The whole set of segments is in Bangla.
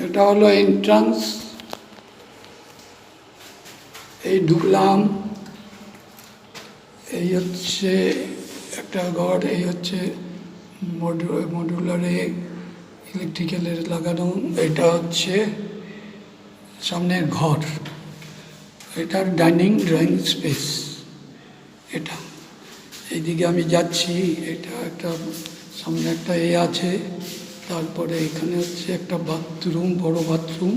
এটা হলো এন্ট্রান্স। এই ঢুকলাম, এই হচ্ছে একটা ঘর, এই হচ্ছে মডুলারে ইলেকট্রিক্যালের লাগানো। এটা হচ্ছে সামনের ঘর, এটার ডাইনিং ড্রয়িং স্পেস। এটা এইদিকে আমি যাচ্ছি, এটা একটা সামনে একটা আছে। তারপরে এখানে হচ্ছে একটা বাথরুম, বড় বাথরুম।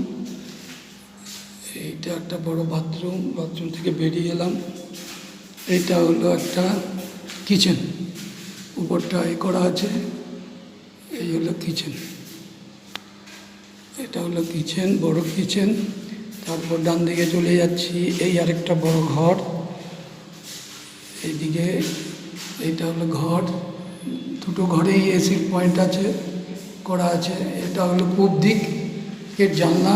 এইটা একটা বড় বাথরুম, বাথরুম থেকে বেরিয়ে এলাম। এইটা হলো একটা কিচেন, উপরটা করা আছে। এই হলো কিচেন, এটা হলো কিচেন, বড় কিচেন। তারপর ডান দিকে চলে যাচ্ছি, এই আরেকটা বড় ঘর। এইদিকে এইটা হলো ঘর, দুটো ঘরেই এসির পয়েন্ট আছে, করা আছে। এটা হলো পূব দিকের জানলা,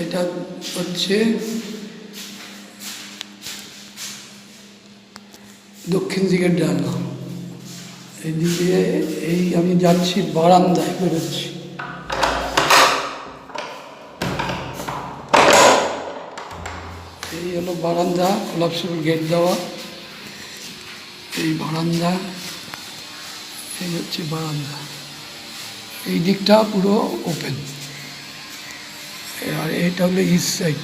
এটা হচ্ছে দক্ষিণ দিকের জানলা। এইদিকে এই আমি যাচ্ছি বারান্দায়, বেরোচ্ছি। এই হলো বারান্দা, কোলাপসিবল গেট দেওয়া। এই বারান্দা, এই হচ্ছে বারান্দা। এই দিকটা পুরো ওপেন। আর এটা হলো ইস্ট সাইড।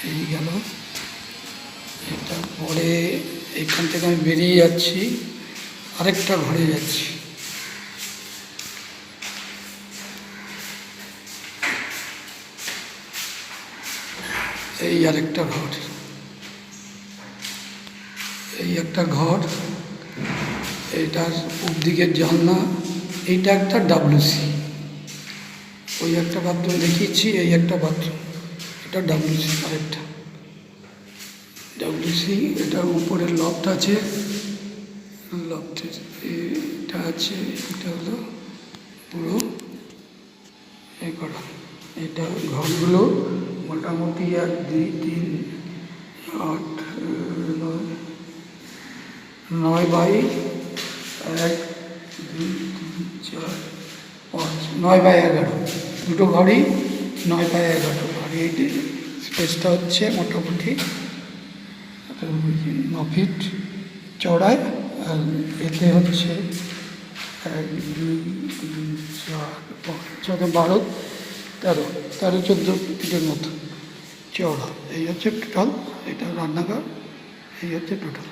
এই গেল, এটা পরে এখান থেকে আমি বেরিয়ে যাচ্ছি, আরেকটা ঘরে যাচ্ছি। এই আরেকটা ঘর, এই একটা ঘর, এইটার পূব দিকের জানলা। এইটা একটা WC, ওই একটা বাথরুম দেখিয়েছি, এই একটা বাথরুম, এটা WC। আরেকটা WC, এটার উপরে লফট আছে, লফটের এটা আছে। এটা হলো পুরো এ করা। এটা ঘরগুলো মোটামুটি 1 2 3 8 9 বাই 1 2 3 4 5 9 বাই 11, দুটো ঘরই 9 বাই 11। আর এই স্পেসটা হচ্ছে মোটামুটি 9 ফিট চওড়ায়। আর এতে হচ্ছে 1 2 3 4 5 6 12 13 14 ফিটের মতো চওড়া। এই হচ্ছে টোটাল, এটা রান্নাঘর, এই হচ্ছে টোটাল।